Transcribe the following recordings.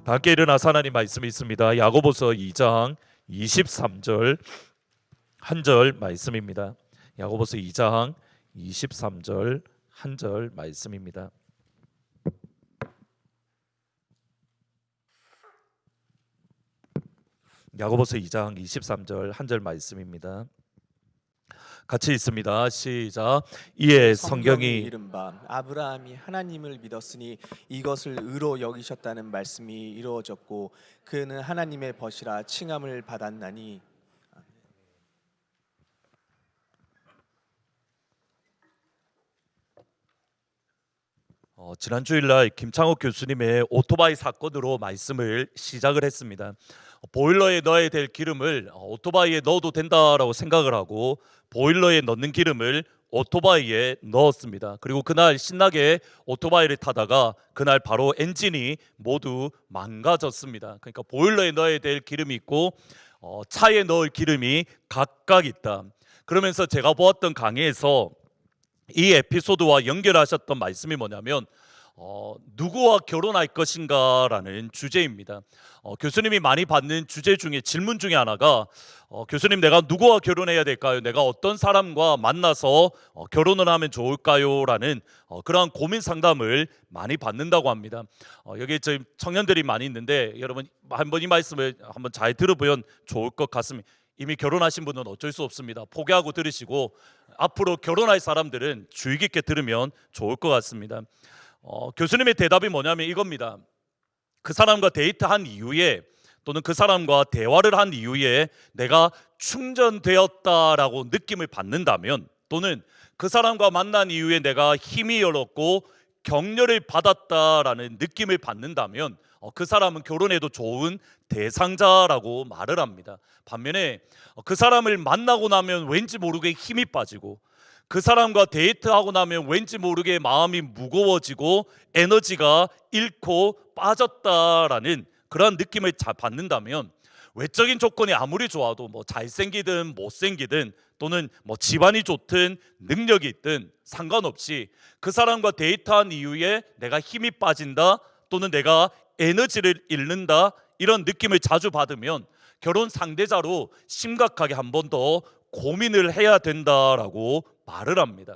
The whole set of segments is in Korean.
다 함께 일어나서 하나님 말씀이 있습니다. 야고보서 2장 23절 한 절 말씀입니다. 야고보서 2장 23절 한 절 말씀입니다. 야고보서 2장 23절 한 절 말씀입니다. 같이 있습니다. 시작. 이에 성경이 이른바 아브라함이 하나님을 믿었으니 이것을 의로 여기셨다는 말씀이 이루어졌고 그는 하나님의 벗이라 칭함을 받았나니. 지난 주일날 김창옥 교수님의 오토바이 사건으로 말씀을 시작을 했습니다. 보일러에 넣어야 될 기름을 오토바이에 넣어도 된다라고 생각을 하고 보일러에 넣는 기름을 오토바이에 넣었습니다. 그리고 그날 신나게 오토바이를 타다가 그날 바로 엔진이 모두 망가졌습니다. 그러니까 보일러에 넣어야 될 기름이 있고 차에 넣을 기름이 각각 있다. 그러면서 제가 보았던 강의에서 이 에피소드와 연결하셨던 말씀이 뭐냐면 누구와 결혼할 것인가라는 주제입니다. 교수님이 많이 받는 주제 중에 질문 중에 하나가 교수님, 내가 누구와 결혼해야 될까요? 내가 어떤 사람과 만나서 결혼을 하면 좋을까요? 라는 그러한 고민 상담을 많이 받는다고 합니다. 여기 지금 청년들이 많이 있는데 여러분 한번 이 말씀을 한번 잘 들어보면 좋을 것 같습니다. 이미 결혼하신 분은 어쩔 수 없습니다. 포기하고 들으시고 앞으로 결혼할 사람들은 주의 깊게 들으면 좋을 것 같습니다. 교수님의 대답이 뭐냐면 이겁니다. 그 사람과 데이트한 이후에 또는 그 사람과 대화를 한 이후에 내가 충전되었다라고 느낌을 받는다면 또는 그 사람과 만난 이후에 내가 힘이 열었고 격려를 받았다라는 느낌을 받는다면 그 사람은 결혼해도 좋은 대상자라고 말을 합니다. 반면에 그 사람을 만나고 나면 왠지 모르게 힘이 빠지고 그 사람과 데이트하고 나면 왠지 모르게 마음이 무거워지고 에너지가 잃고 빠졌다라는 그런 느낌을 받는다면 외적인 조건이 아무리 좋아도 잘생기든 못생기든 또는 집안이 좋든 능력이 있든 상관없이 그 사람과 데이트한 이후에 내가 힘이 빠진다 또는 내가 에너지를 잃는다 이런 느낌을 자주 받으면 결혼 상대자로 심각하게 한 번 더 고민을 해야 된다라고 말을 합니다.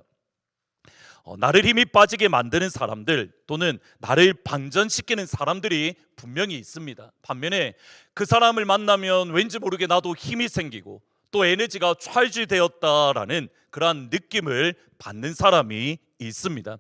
나를 힘이 빠지게 만드는 사람들 또는 나를 방전시키는 사람들이 분명히 있습니다. 반면에 그 사람을 만나면 왠지 모르게 나도 힘이 생기고 또 에너지가 찰지되었다라는 그러한 느낌을 받는 사람이 있습니다.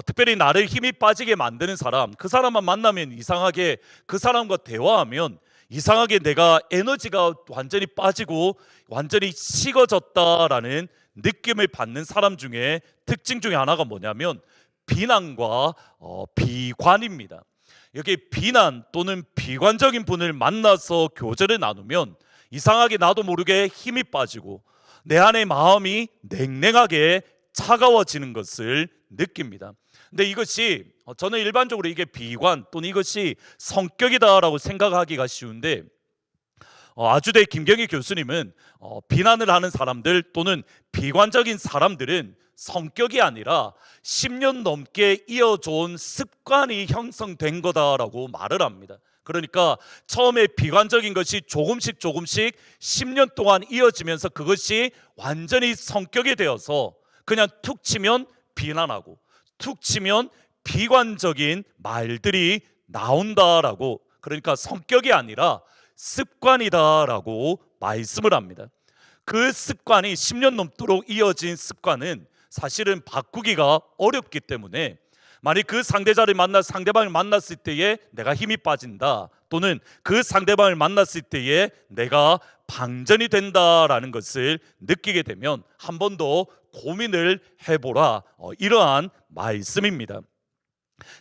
특별히 나를 힘이 빠지게 만드는 사람, 그 사람만 만나면 이상하게 그 사람과 대화하면 이상하게 내가 에너지가 완전히 빠지고 완전히 식어졌다라는 느낌을 받는 사람 중에 특징 중에 하나가 뭐냐면 비난과 비관입니다. 여기 비난 또는 비관적인 분을 만나서 교제를 나누면 이상하게 나도 모르게 힘이 빠지고 내 안의 마음이 냉랭하게 차가워지는 것을 느낍니다. 근데 이것이 저는 일반적으로 이게 비관 또는 이것이 성격이다라고 생각하기가 쉬운데 아주대 김경희 교수님은 비난을 하는 사람들 또는 비관적인 사람들은 성격이 아니라 10년 넘게 이어져온 습관이 형성된 거다라고 말을 합니다. 그러니까 처음에 비관적인 것이 조금씩 10년 동안 이어지면서 그것이 완전히 성격이 되어서 그냥 툭 치면 비난하고 툭 치면 비관적인 말들이 나온다라고, 그러니까 성격이 아니라 습관이다라고 말씀을 합니다. 그 습관이 10년 넘도록 이어진 습관은 사실은 바꾸기가 어렵기 때문에 만약 그 상대방을 만났을 때에 내가 힘이 빠진다 또는 그 상대방을 만났을 때에 내가 방전이 된다라는 것을 느끼게 되면 한 번 더 고민을 해보라, 이러한 말씀입니다.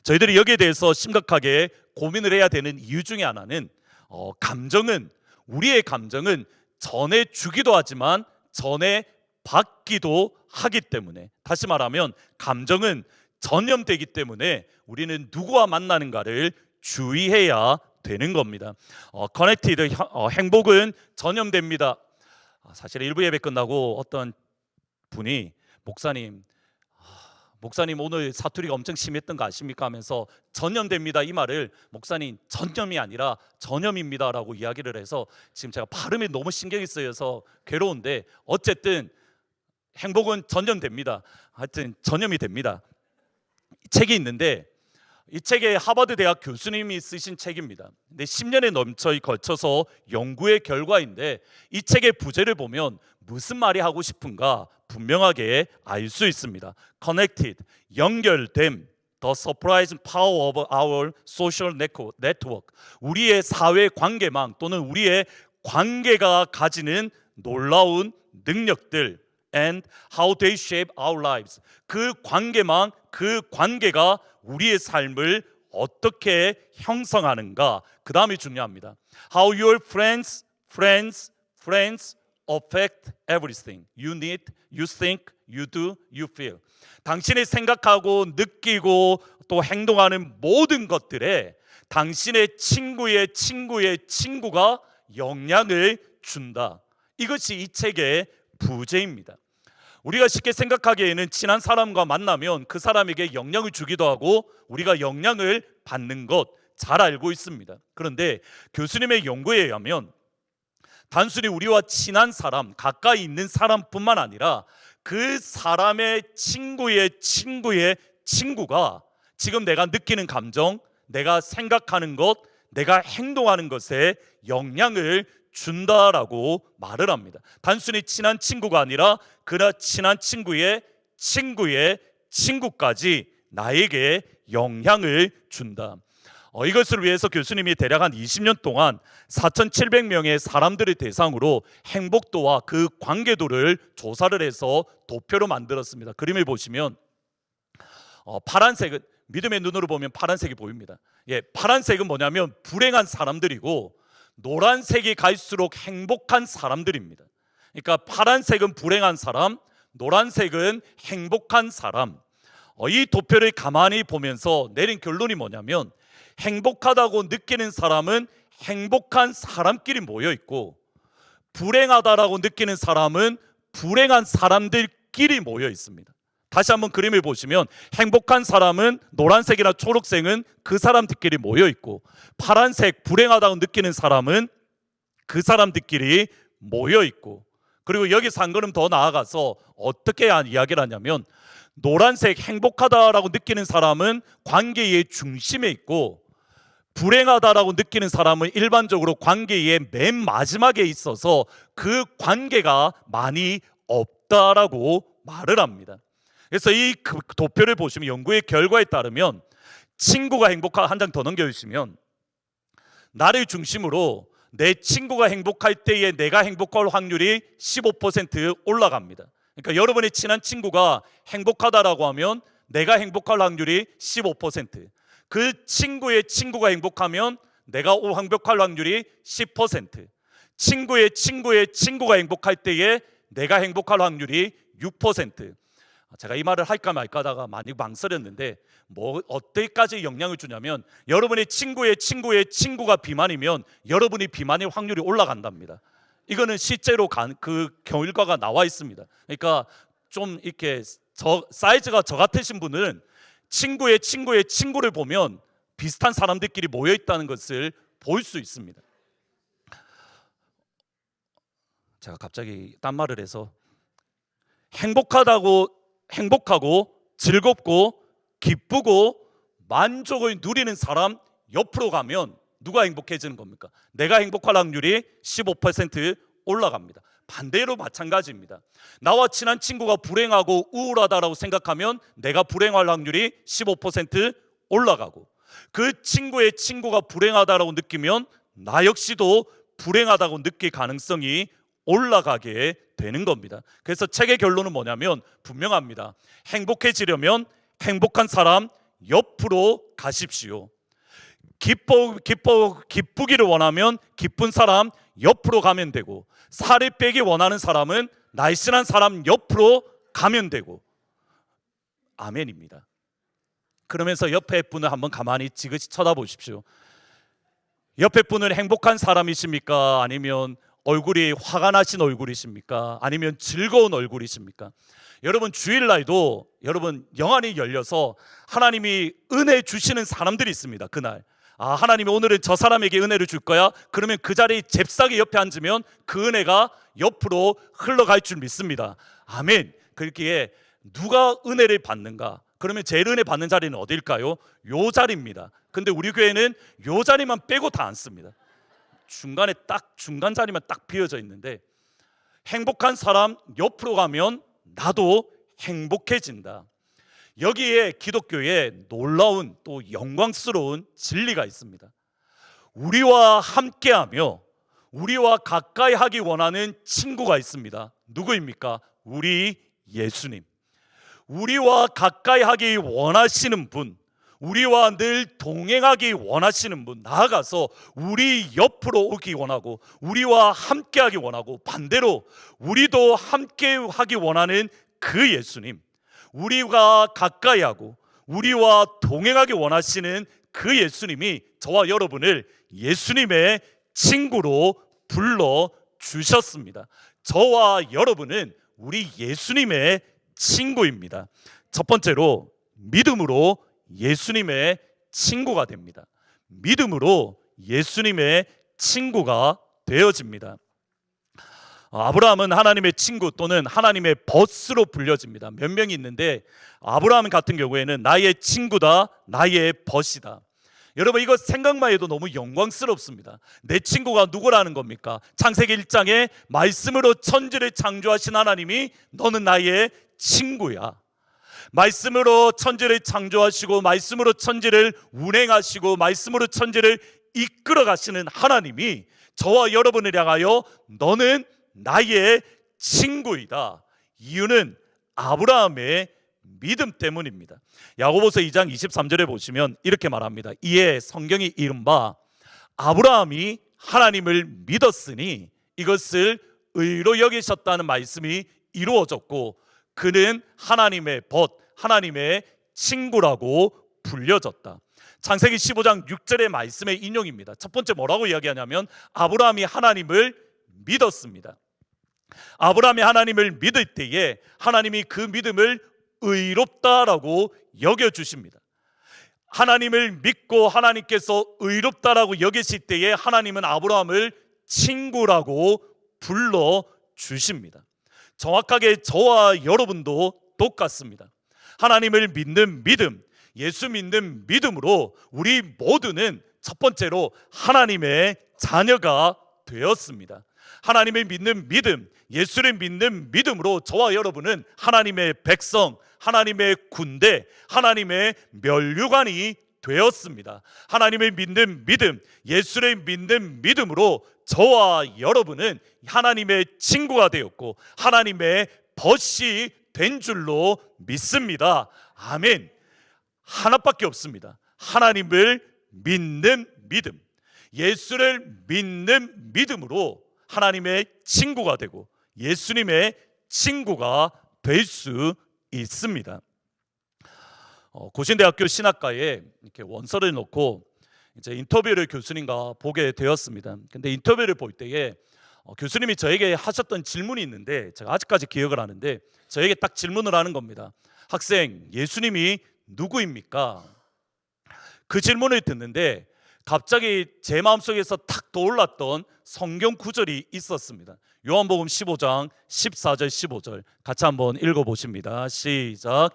저희들이 여기에 대해서 심각하게 고민을 해야 되는 이유 중에 하나는 우리의 감정은 전해 주기도 하지만 전해 받기도 하기 때문에, 다시 말하면 감정은 전염되기 때문에 우리는 누구와 만나는가를 주의해야 되는 겁니다. 커넥티드 행복은 전염됩니다. 사실 일부 예배 끝나고 어떤 분이 목사님 목사님 오늘 사투리가 엄청 심했던 거 아십니까 하면서 전염됩니다 이 말을 목사님 전염이 아니라 전염입니다라고 이야기를 해서 지금 제가 발음이 너무 신경이 쓰여서 괴로운데 어쨌든 행복은 전염됩니다. 하여튼 전염이 됩니다. 책이 있는데 이 책에 하버드 대학 교수님이 쓰신 책입니다. 근데 10년에 넘쳐 걸쳐서 연구의 결과인데 이 책의 부제를 보면 무슨 말이 하고 싶은가 분명하게 알 수 있습니다. Connected, 연결됨, The surprising power of our social network, 우리의 사회 관계망 또는 우리의 관계가 가지는 놀라운 능력들 and how they shape our lives, 그 관계망, 그 관계가 우리의 삶을 어떻게 형성하는가, 그 다음이 중요합니다. How your friends affect everything you need, you think, you do, you feel. 당신이 생각하고 느끼고 또 행동하는 모든 것들에 당신의 친구의 친구가 영향을 준다. 이것이 이 책의 부제입니다. 우리가 쉽게 생각하기에는 친한 사람과 만나면 그 사람에게 영향을 주기도 하고 우리가 영향을 받는 것 잘 알고 있습니다. 그런데 교수님의 연구에 의하면 단순히 우리와 친한 사람, 가까이 있는 사람뿐만 아니라 그 사람의 친구의 친구가 지금 내가 느끼는 감정, 내가 생각하는 것, 내가 행동하는 것에 영향을 준다라고 말을 합니다. 단순히 친한 친구가 아니라 그 친한 친구의 친구까지 나에게 영향을 준다. 이것을 위해서 교수님이 대략 한 20년 동안 4,700명의 사람들을 대상으로 행복도와 그 관계도를 조사를 해서 도표로 만들었습니다. 그림을 보시면 파란색은 믿음의 눈으로 보면 파란색이 보입니다. 파란색은 뭐냐면 불행한 사람들이고 노란색이 갈수록 행복한 사람들입니다. 그러니까 파란색은 불행한 사람, 노란색은 행복한 사람. 이 도표를 가만히 보면서 내린 결론이 뭐냐면 행복하다고 느끼는 사람은 행복한 사람끼리 모여 있고 불행하다라고 느끼는 사람은 불행한 사람들끼리 모여 있습니다. 다시 한번 그림을 보시면 행복한 사람은 노란색이나 초록색은 그 사람들끼리 모여 있고 파란색 불행하다고 느끼는 사람은 그 사람들끼리 모여 있고 그리고 여기서 한 걸음 더 나아가서 어떻게 이야기를 하냐면 노란색 행복하다라고 느끼는 사람은 관계의 중심에 있고 불행하다라고 느끼는 사람은 일반적으로 관계의 맨 마지막에 있어서 그 관계가 많이 없다라고 말을 합니다. 그래서 이 도표를 보시면 연구의 결과에 따르면 친구가 행복한 한 장 더 넘겨주시면 나를 중심으로 내 친구가 행복할 때에 내가 행복할 확률이 15% 올라갑니다. 그러니까 여러분의 친한 친구가 행복하다라고 하면 내가 행복할 확률이 15%, 그 친구의 친구가 행복하면 내가 행복할 확률이 10%, 친구의 친구가 행복할 때에 내가 행복할 확률이 6%. 제가 이 말을 할까 말까 하다가 많이 망설였는데 어때까지 영향을 주냐면 여러분의 친구의 친구가 비만이면 여러분이 비만일 확률이 올라간답니다. 이거는 실제로 그 결과가 나와 있습니다. 그러니까 좀 이렇게 사이즈가 저 같으신 분은 친구의 친구를 보면 비슷한 사람들끼리 모여 있다는 것을 볼 수 있습니다. 제가 갑자기 딴 말을 해서 행복하고 즐겁고 기쁘고 만족을 누리는 사람 옆으로 가면 누가 행복해지는 겁니까? 내가 행복할 확률이 15% 올라갑니다. 반대로 마찬가지입니다. 나와 친한 친구가 불행하고 우울하다라고 생각하면 내가 불행할 확률이 15% 올라가고 그 친구의 친구가 불행하다라고 느끼면 나 역시도 불행하다고 느낄 가능성이 올라가게 되는 겁니다. 그래서 책의 결론은 뭐냐면 분명합니다. 행복해지려면 행복한 사람 옆으로 가십시오. 기쁘기를 원하면 기쁜 사람 옆으로 가면 되고 살을 빼기 원하는 사람은 날씬한 사람 옆으로 가면 되고 아멘입니다. 그러면서 옆에 분을 한번 가만히 지그시 쳐다보십시오. 옆에 분은 행복한 사람이십니까? 아니면 얼굴이 화가 나신 얼굴이십니까? 아니면 즐거운 얼굴이십니까? 여러분 주일날도 여러분 영안이 열려서 하나님이 은혜 주시는 사람들이 있습니다. 그날 하나님이 오늘은 저 사람에게 은혜를 줄 거야. 그러면 그 자리에 잽싸게 옆에 앉으면 그 은혜가 옆으로 흘러갈 줄 믿습니다. 아멘. 그렇기에 누가 은혜를 받는가? 그러면 제일 은혜 받는 자리는 어딜까요? 요 자리입니다. 근데 우리 교회는 요 자리만 빼고 다 앉습니다. 중간에 딱 중간 자리만 딱 비어져 있는데, 행복한 사람 옆으로 가면 나도 행복해진다. 여기에 기독교에 놀라운 또 영광스러운 진리가 있습니다. 우리와 함께하며 우리와 가까이 하기 원하는 친구가 있습니다. 누구입니까? 우리 예수님. 우리와 가까이 하기 원하시는 분, 우리와 늘 동행하기 원하시는 분, 나아가서 우리 옆으로 오기 원하고 우리와 함께하기 원하고, 반대로 우리도 함께하기 원하는 그 예수님, 우리가 가까이하고 우리와 동행하기 원하시는 그 예수님이 저와 여러분을 예수님의 친구로 불러주셨습니다. 저와 여러분은 우리 예수님의 친구입니다. 첫 번째로 믿음으로 예수님의 친구가 됩니다. 믿음으로 예수님의 친구가 되어집니다. 아브라함은 하나님의 친구 또는 하나님의 벗으로 불려집니다. 몇 명이 있는데 아브라함 같은 경우에는 나의 친구다, 나의 벗이다. 여러분, 이거 생각만 해도 너무 영광스럽습니다. 내 친구가 누구라는 겁니까? 창세기 1장에 말씀으로 천지를 창조하신 하나님이 너는 나의 친구야. 말씀으로 천지를 창조하시고 말씀으로 천지를 운행하시고 말씀으로 천지를 이끌어 가시는 하나님이 저와 여러분을 향하여 너는 나의 친구이다. 이유는 아브라함의 믿음 때문입니다. 야고보서 2장 23절에 보시면 이렇게 말합니다. 이에 성경이 이른바 아브라함이 하나님을 믿었으니 이것을 의로 여기셨다는 말씀이 이루어졌고 그는 하나님의 벗, 하나님의 친구라고 불려졌다. 창세기 15장 6절의 말씀의 인용입니다. 첫 번째 뭐라고 이야기하냐면 아브라함이 하나님을 믿었습니다. 아브라함이 하나님을 믿을 때에 하나님이 그 믿음을 의롭다라고 여겨주십니다. 하나님을 믿고 하나님께서 의롭다라고 여기실 때에 하나님은 아브라함을 친구라고 불러주십니다. 정확하게 저와 여러분도 똑같습니다. 하나님을 믿는 믿음, 예수 믿는 믿음으로 우리 모두는 첫 번째로 하나님의 자녀가 되었습니다. 하나님을 믿는 믿음, 예수를 믿는 믿음으로 저와 여러분은 하나님의 백성, 하나님의 군대, 하나님의 면류관이 되었습니다. 하나님을 믿는 믿음, 예수를 믿는 믿음으로 저와 여러분은 하나님의 친구가 되었고 하나님의 벗이 된 줄로 믿습니다. 아멘. 하나밖에 없습니다. 하나님을 믿는 믿음, 예수를 믿는 믿음으로 하나님의 친구가 되고 예수님의 친구가 될 수 있습니다. 고신대학교 신학과에 이렇게 원서를 놓고 이제 인터뷰를 교수님과 보게 되었습니다. 근데 인터뷰를 볼 때에 교수님이 저에게 하셨던 질문이 있는데 제가 아직까지 기억을 하는데 저에게 딱 질문을 하는 겁니다. 학생, 예수님이 누구입니까? 그 질문을 듣는데 갑자기 제 마음속에서 탁 떠올랐던 성경 구절이 있었습니다. 요한복음 15장 14절 15절 같이 한번 읽어보십니다. 시작.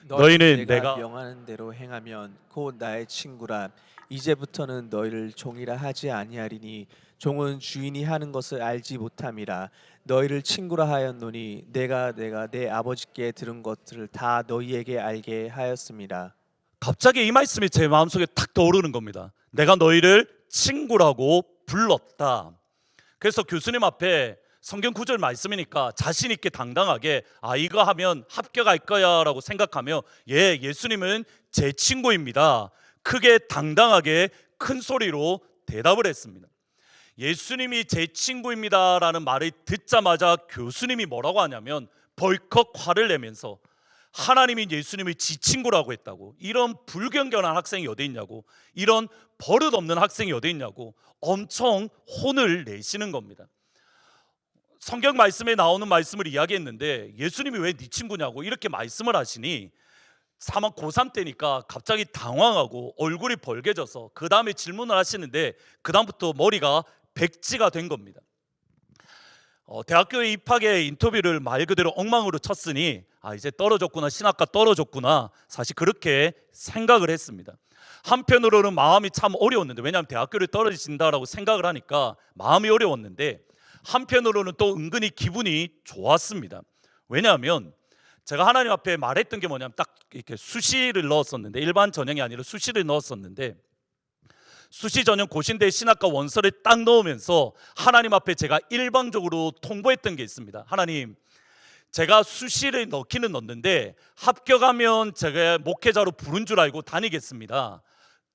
너희는 내가 명하는 대로 행하면 곧 나의 친구라. 이제부터는 너희를 종이라 하지 아니하리니 종은 주인이 하는 것을 알지 못함이라. 너희를 친구라 하였노니 내가 내 아버지께 들은 것들을 다 너희에게 알게 하였습니다. 갑자기 이 말씀이 제 마음속에 탁 떠오르는 겁니다. 내가 너희를 친구라고 불렀다. 그래서 교수님 앞에 성경 구절 말씀이니까 자신 있게 당당하게 이거 하면 합격할 거야 라고 생각하며 예수님은 제 친구입니다. 크게 당당하게 큰 소리로 대답을 했습니다. 예수님이 제 친구입니다 라는 말을 듣자마자 교수님이 뭐라고 하냐면 벌컥 화를 내면서 하나님이 예수님을 지 친구라고 했다고, 이런 불경건한 학생이 어디 있냐고, 이런 버릇없는 학생이 어디 있냐고 엄청 혼을 내시는 겁니다. 성경 말씀에 나오는 말씀을 이야기했는데 예수님이 왜 네 친구냐고 이렇게 말씀을 하시니 고3 때니까 갑자기 당황하고 얼굴이 벌개져서 그 다음에 질문을 하시는데 그 다음부터 머리가 백지가 된 겁니다. 대학교에 입학에 인터뷰를 말 그대로 엉망으로 쳤으니 이제 떨어졌구나, 신학과 떨어졌구나, 사실 그렇게 생각을 했습니다. 한편으로는 마음이 참 어려웠는데, 왜냐하면 대학교를 떨어진다라고 생각을 하니까 마음이 어려웠는데 한편으로는 또 은근히 기분이 좋았습니다. 왜냐하면 제가 하나님 앞에 말했던 게 뭐냐면 딱 이렇게 수시를 넣었었는데, 일반 전형이 아니라 수시를 넣었었는데, 수시 전형 고신대 신학과 원서를 딱 넣으면서 하나님 앞에 제가 일방적으로 통보했던 게 있습니다. 하나님, 제가 수시를 넣기는 넣는데 합격하면 제가 목회자로 부른 줄 알고 다니겠습니다.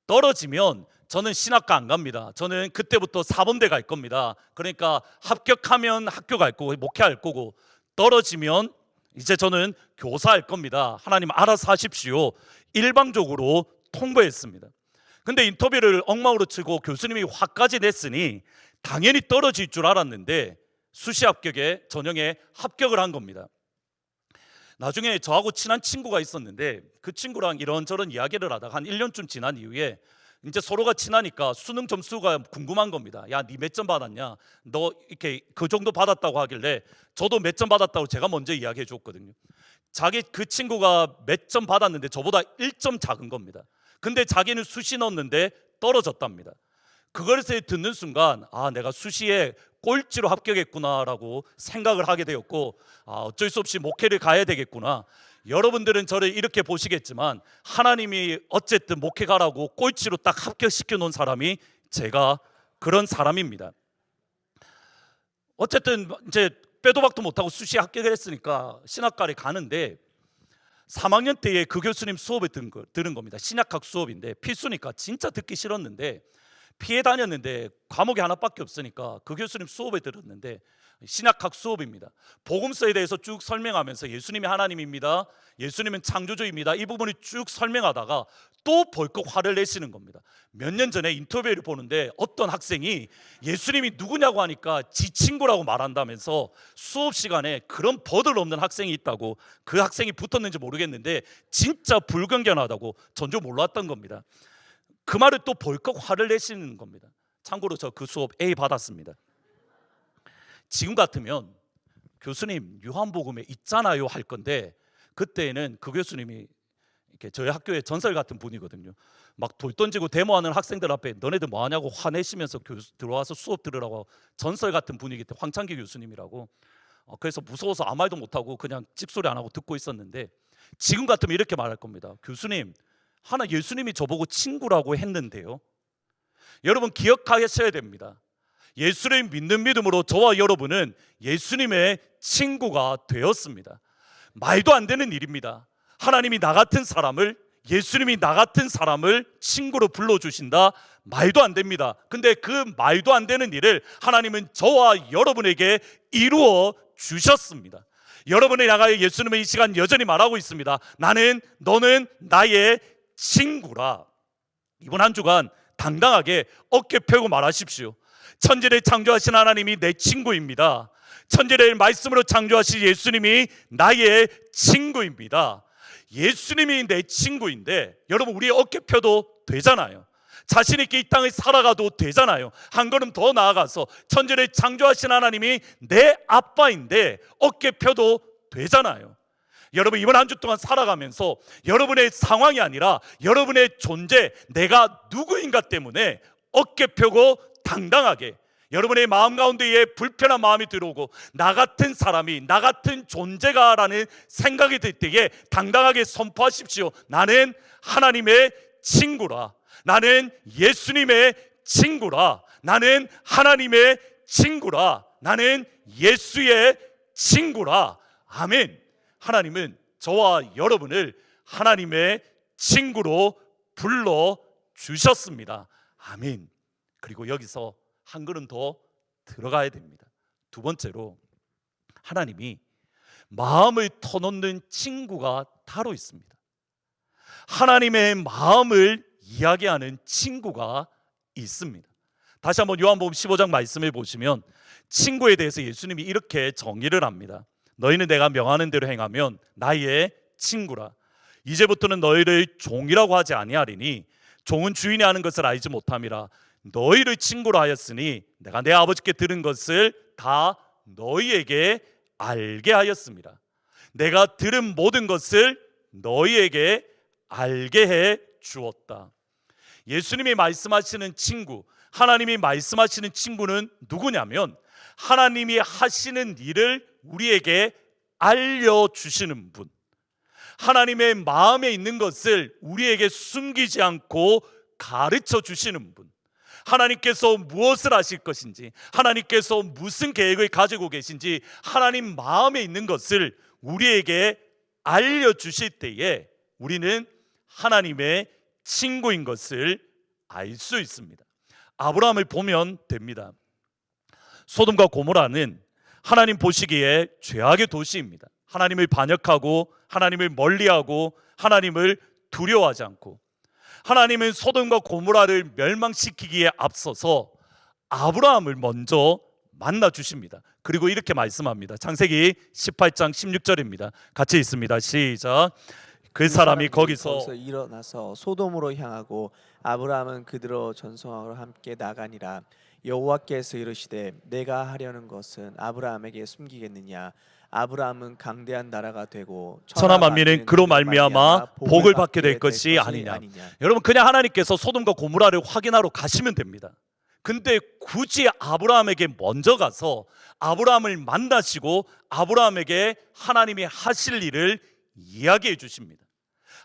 떨어지면 저는 신학과 안 갑니다. 저는 그때부터 사범대 갈 겁니다. 그러니까 합격하면 학교 갈 거고 목회할 거고, 떨어지면 이제 저는 교사할 겁니다. 하나님 알아서 하십시오. 일방적으로 통보했습니다. 근데 인터뷰를 엉망으로 치고 교수님이 화까지 냈으니 당연히 떨어질 줄 알았는데 수시 합격에 전형에 합격을 한 겁니다. 나중에 저하고 친한 친구가 있었는데 그 친구랑 이런저런 이야기를 하다가 한 1년쯤 지난 이후에 이제 서로가 친하니까 수능 점수가 궁금한 겁니다. 야, 니 몇 점 받았냐? 너 이렇게 그 정도 받았다고 하길래 저도 몇 점 받았다고 제가 먼저 이야기해 줬거든요. 그 친구가 몇 점 받았는데 저보다 1점 작은 겁니다. 근데 자기는 수시 넣었는데 떨어졌답니다. 그것을 듣는 순간 내가 수시에 꼴찌로 합격했구나라고 생각을 하게 되었고, 어쩔 수 없이 목회를 가야 되겠구나. 여러분들은 저를 이렇게 보시겠지만 하나님이 어쨌든 목회 가라고 꼴찌로 딱 합격시켜 놓은 사람이 제가 그런 사람입니다. 어쨌든 이제 빼도 박도 못하고 수시에 합격을 했으니까 신학과를 가는데 3학년 때에 그 교수님 수업을 들은 겁니다. 신약학 수업인데 필수니까 진짜 듣기 싫었는데 피해 다녔는데 과목이 하나밖에 없으니까 그 교수님 수업을 들었는데 신약학 수업입니다. 복음서에 대해서 쭉 설명하면서 예수님이 하나님입니다, 예수님은 창조주입니다, 이 부분을 쭉 설명하다가 또 벌컥 화를 내시는 겁니다. 몇 년 전에 인터뷰를 보는데 어떤 학생이 예수님이 누구냐고 하니까 지 친구라고 말한다면서 수업 시간에 그런 버릇없는 학생이 있다고, 그 학생이 붙었는지 모르겠는데 진짜 불경견하다고 전 줄 몰랐던 겁니다. 그 말을 또 벌컥 화를 내시는 겁니다. 참고로 저 그 수업 A 받았습니다. 지금 같으면 교수님 요한복음에 있잖아요 할 건데, 그때는 그 교수님이 이렇게 저희 학교의 전설 같은 분이거든요. 막 돌 던지고 데모하는 학생들 앞에 너네들 뭐하냐고 화내시면서 들어와서 수업 들으라고, 전설 같은 분이기 때문에 황창기 교수님이라고. 그래서 무서워서 아무 말도 못하고 그냥 찍소리 안 하고 듣고 있었는데, 지금 같으면 이렇게 말할 겁니다. 교수님, 예수님이 저보고 친구라고 했는데요. 여러분 기억하셔야 됩니다. 예수를 믿는 믿음으로 저와 여러분은 예수님의 친구가 되었습니다. 말도 안 되는 일입니다. 하나님이 나 같은 사람을, 예수님이 나 같은 사람을 친구로 불러주신다? 말도 안 됩니다. 근데 그 말도 안 되는 일을 하나님은 저와 여러분에게 이루어 주셨습니다. 여러분이 나가요 예수님은 이 시간 여전히 말하고 있습니다. 너는 나의 친구라. 이번 한 주간 당당하게 어깨 펴고 말하십시오. 천지를 창조하신 하나님이 내 친구입니다. 천지를 말씀으로 창조하신 예수님이 나의 친구입니다. 예수님이 내 친구인데 여러분, 우리 어깨 펴도 되잖아요. 자신 있게 이 땅을 살아가도 되잖아요. 한 걸음 더 나아가서 천지를 창조하신 하나님이 내 아빠인데 어깨 펴도 되잖아요. 여러분, 이번 한 주 동안 살아가면서 여러분의 상황이 아니라 여러분의 존재, 내가 누구인가 때문에 어깨 펴고 당당하게, 여러분의 마음 가운데에 불편한 마음이 들어오고 나 같은 사람이, 나 같은 존재가 라는 생각이 들 때에 당당하게 선포하십시오. 나는 하나님의 친구라. 나는 예수님의 친구라. 나는 하나님의 친구라. 나는 예수의 친구라. 아멘. 하나님은 저와 여러분을 하나님의 친구로 불러주셨습니다. 아멘. 그리고 여기서 한 걸음 더 들어가야 됩니다. 두 번째로, 하나님이 마음을 터놓는 친구가 따로 있습니다. 하나님의 마음을 이야기하는 친구가 있습니다. 다시 한번 요한복음 15장 말씀을 보시면 친구에 대해서 예수님이 이렇게 정의를 합니다. 너희는 내가 명하는 대로 행하면 나의 친구라. 이제부터는 너희를 종이라고 하지 아니하리니 종은 주인이 하는 것을 알지 못함이라. 너희를 친구로 하였으니 내가 내 아버지께 들은 것을 다 너희에게 알게 하였습니다. 내가 들은 모든 것을 너희에게 알게 해 주었다. 예수님이 말씀하시는 친구, 하나님이 말씀하시는 친구는 누구냐면 하나님이 하시는 일을 우리에게 알려주시는 분, 하나님의 마음에 있는 것을 우리에게 숨기지 않고 가르쳐 주시는 분, 하나님께서 무엇을 하실 것인지, 하나님께서 무슨 계획을 가지고 계신지 하나님 마음에 있는 것을 우리에게 알려주실 때에 우리는 하나님의 친구인 것을 알 수 있습니다. 아브라함을 보면 됩니다. 소돔과 고모라는 하나님 보시기에 죄악의 도시입니다. 하나님을 반역하고 하나님을 멀리하고 하나님을 두려워하지 않고, 하나님은 소돔과 고모라를 멸망시키기에 앞서서 아브라함을 먼저 만나 주십니다. 그리고 이렇게 말씀합니다. 창세기 18장 16절입니다. 같이 있습니다. 시작. 그 사람이 거기서 일어나서 소돔으로 향하고 아브라함은 그들로 전송하러 함께 나가니라. 여호와께서 이르시되 내가 하려는 것은 아브라함에게 숨기겠느냐. 아브라함은 강대한 나라가 되고 천하 만민은 그로 말미암아 복을 받게 될 것이 아니냐. 여러분, 그냥 하나님께서 소돔과 고모라를 확인하러 가시면 됩니다. 근데 굳이 아브라함에게 먼저 가서 아브라함을 만나시고 아브라함에게 하나님이 하실 일을 이야기해 주십니다.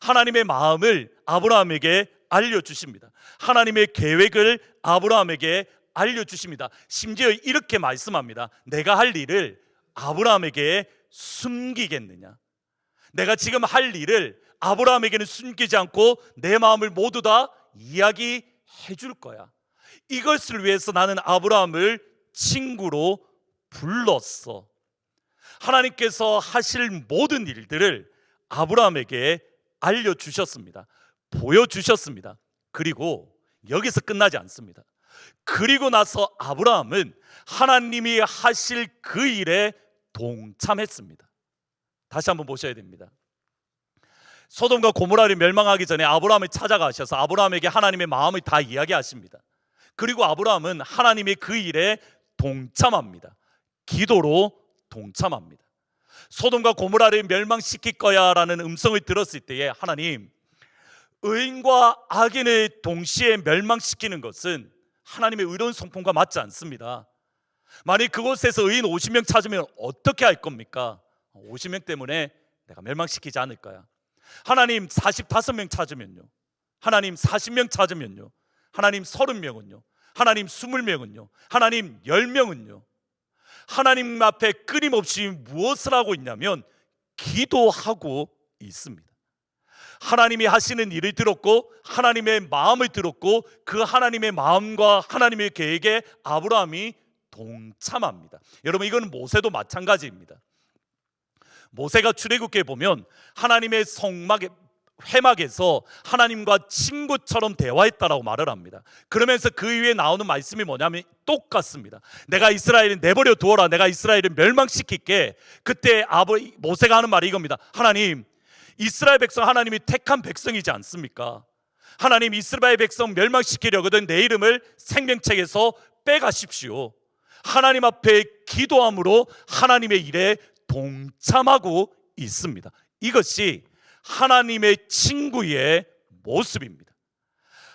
하나님의 마음을 아브라함에게 알려주십니다. 하나님의 계획을 아브라함에게 알려주십니다. 심지어 이렇게 말씀합니다. 내가 할 일을 아브라함에게 숨기겠느냐. 내가 지금 할 일을 아브라함에게는 숨기지 않고 내 마음을 모두 다 이야기해 줄 거야. 이것을 위해서 나는 아브라함을 친구로 불렀어. 하나님께서 하실 모든 일들을 아브라함에게 알려주셨습니다. 보여주셨습니다. 그리고 여기서 끝나지 않습니다. 그리고 나서 아브라함은 하나님이 하실 그 일에 동참했습니다. 다시 한번 보셔야 됩니다. 소돔과 고모라를 멸망하기 전에 아브라함을 찾아가셔서 아브라함에게 하나님의 마음을 다 이야기하십니다. 그리고 아브라함은 하나님의 그 일에 동참합니다. 기도로 동참합니다. 소돔과 고모라를 멸망시킬 거야 라는 음성을 들었을 때에 하나님, 의인과 악인을 동시에 멸망시키는 것은 하나님의 의로운 성품과 맞지 않습니다. 만약 그곳에서 의인 50명 찾으면 어떻게 할 겁니까? 50명 때문에 내가 멸망시키지 않을 거야. 하나님 45명 찾으면요, 하나님 40명 찾으면요, 하나님 30명은요, 하나님 20명은요, 하나님 10명은요. 하나님 앞에 끊임없이 무엇을 하고 있냐면 기도하고 있습니다. 하나님이 하시는 일을 들었고 하나님의 마음을 들었고 그 하나님의 마음과 하나님의 계획에 아브라함이 동참합니다. 여러분, 이거는 모세도 마찬가지입니다. 모세가 출애굽기에 보면 하나님의 성막에 회막에서 하나님과 친구처럼 대화했다라고 말을 합니다. 그러면서 그 위에 나오는 말씀이 뭐냐면 똑같습니다. 내가 이스라엘을 내버려 두어라, 내가 이스라엘을 멸망시킬게. 그때 모세가 하는 말이 이겁니다. 하나님, 이스라엘 백성 하나님이 택한 백성이지 않습니까? 하나님, 이스라엘 백성 멸망시키려거든 내 이름을 생명책에서 빼가십시오. 하나님 앞에 기도함으로 하나님의 일에 동참하고 있습니다. 이것이 하나님의 친구의 모습입니다.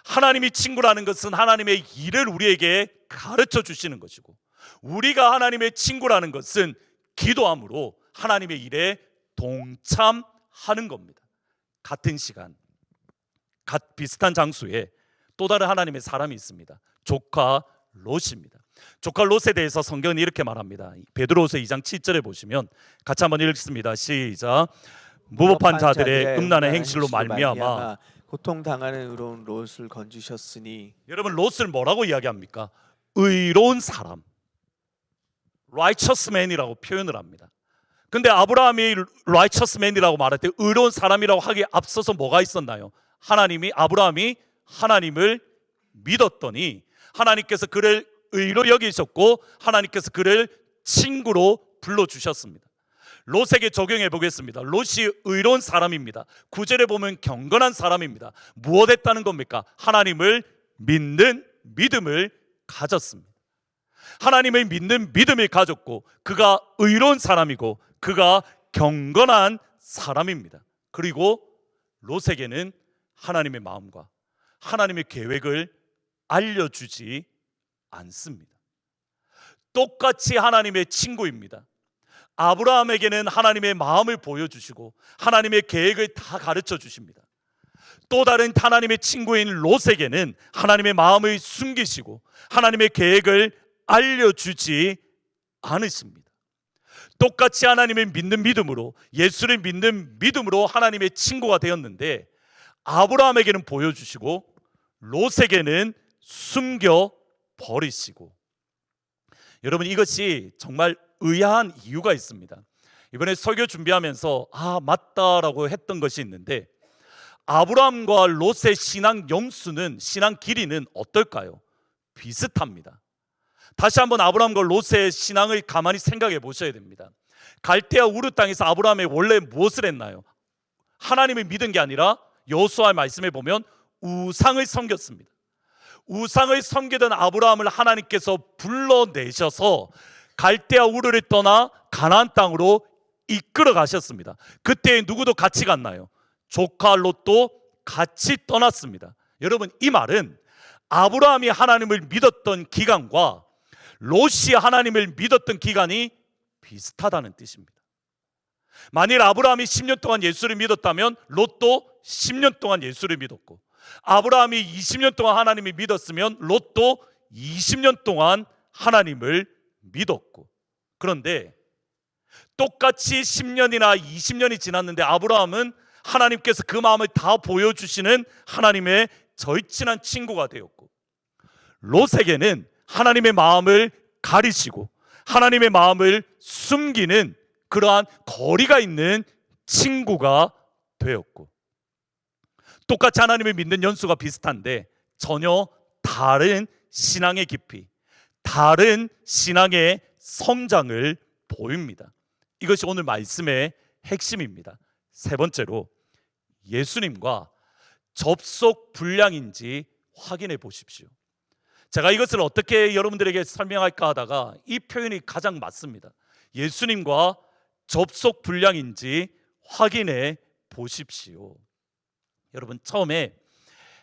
하나님이 친구라는 것은 하나님의 일을 우리에게 가르쳐 주시는 것이고, 우리가 하나님의 친구라는 것은 기도함으로 하나님의 일에 동참하는 겁니다. 같은 시간, 비슷한 장소에 또 다른 하나님의 사람이 있습니다. 조카 롯입니다. 조카 롯에 대해서 성경은 이렇게 말합니다. 베드로후서 2장 7절에 보시면 같이 한번 읽습니다. 시작. 무법한 자들의 음란한 행실로 말미암아 고통당하는 의로운 롯을 건지셨으니. 여러분, 롯을 뭐라고 이야기합니까? 의로운 사람, righteous man이라고 표현을 합니다. 근데 아브라함이 righteous man이라고 말할 때 의로운 사람이라고 하기에 앞서서 뭐가 있었나요? 아브라함이 하나님을 믿었더니 하나님께서 그를 의로 여기셨고 하나님께서 그를 친구로 불러주셨습니다. 롯에게 적용해 보겠습니다. 롯이 의로운 사람입니다. 9절에 보면 경건한 사람입니다. 무엇 했다는 겁니까? 하나님을 믿는 믿음을 가졌습니다. 하나님을 믿는 믿음을 가졌고 그가 의로운 사람이고 그가 경건한 사람입니다. 그리고 롯에게는 하나님의 마음과 하나님의 계획을 알려주지 않습니다. 똑같이 하나님의 친구입니다. 아브라함에게는 하나님의 마음을 보여주시고 하나님의 계획을 다 가르쳐 주십니다. 또 다른 하나님의 친구인 롯에게는 하나님의 마음을 숨기시고 하나님의 계획을 알려주지 않으십니다. 똑같이 하나님을 믿는 믿음으로, 예수를 믿는 믿음으로 하나님의 친구가 되었는데 아브라함에게는 보여주시고 롯에게는 숨겨 버리시고, 여러분 이것이 정말 의아한 이유가 있습니다. 이번에 설교 준비하면서 맞다라고 했던 것이 있는데, 아브라함과 롯의 신앙 영수는, 신앙 길이는 어떨까요? 비슷합니다. 다시 한번 아브라함과 롯의 신앙을 가만히 생각해 보셔야 됩니다. 갈대아 우르 땅에서 아브라함이 원래 무엇을 했나요? 하나님을 믿은 게 아니라 여호수아 말씀에 보면 우상을 섬겼습니다. 우상을 섬기던 아브라함을 하나님께서 불러내셔서 갈대아 우르를 떠나 가나안 땅으로 이끌어 가셨습니다. 그때 누구도 같이 갔나요? 조카 롯도 같이 떠났습니다. 여러분 이 말은 아브라함이 하나님을 믿었던 기간과 롯이 하나님을 믿었던 기간이 비슷하다는 뜻입니다. 만일 아브라함이 10년 동안 예수를 믿었다면 롯도 10년 동안 예수를 믿었고, 아브라함이 20년 동안 하나님을 믿었으면 롯도 20년 동안 하나님을 믿었고, 그런데 똑같이 10년이나 20년이 지났는데 아브라함은 하나님께서 그 마음을 다 보여주시는 하나님의 절친한 친구가 되었고, 롯에게는 하나님의 마음을 가리시고 하나님의 마음을 숨기는 그러한 거리가 있는 친구가 되었고, 똑같이 하나님을 믿는 연수가 비슷한데 전혀 다른 신앙의 깊이, 다른 신앙의 성장을 보입니다. 이것이 오늘 말씀의 핵심입니다. 세 번째로, 예수님과 접속 불량인지 확인해 보십시오. 제가 이것을 어떻게 여러분들에게 설명할까 하다가 이 표현이 가장 맞습니다. 예수님과 접속 불량인지 확인해 보십시오. 여러분 처음에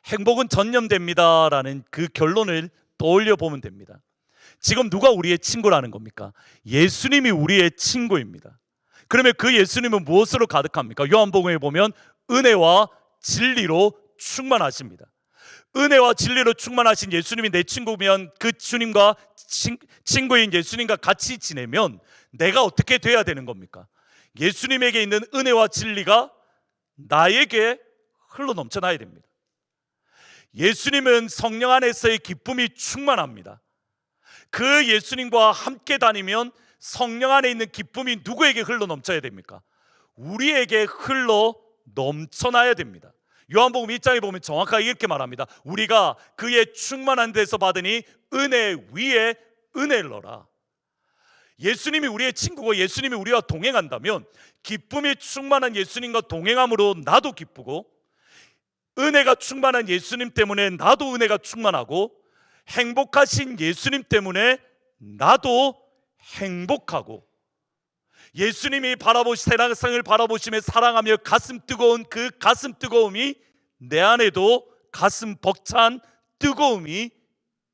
행복은 전념됩니다라는 그 결론을 떠올려 보면 됩니다. 지금 누가 우리의 친구라는 겁니까? 예수님이 우리의 친구입니다. 그러면 그 예수님은 무엇으로 가득합니까? 요한복음에 보면 은혜와 진리로 충만하십니다. 은혜와 진리로 충만하신 예수님이 내 친구면, 그 주님과 친구인 예수님과 같이 지내면 내가 어떻게 돼야 되는 겁니까? 예수님에게 있는 은혜와 진리가 나에게 흘러 넘쳐나야 됩니다. 예수님은 성령 안에서의 기쁨이 충만합니다. 그 예수님과 함께 다니면 성령 안에 있는 기쁨이 누구에게 흘러 넘쳐야 됩니까? 우리에게 흘러 넘쳐나야 됩니다. 요한복음 1장에 보면 정확하게 이렇게 말합니다. 우리가 그의 충만한 데서 받으니 은혜 위에 은혜를 얻어라. 예수님이 우리의 친구고 예수님이 우리와 동행한다면 기쁨이 충만한 예수님과 동행함으로 나도 기쁘고, 은혜가 충만한 예수님 때문에 나도 은혜가 충만하고, 행복하신 예수님 때문에 나도 행복하고, 예수님이 세상을 바라보시며 사랑하며 가슴 뜨거운 그 가슴 뜨거움이 내 안에도 가슴 벅찬 뜨거움이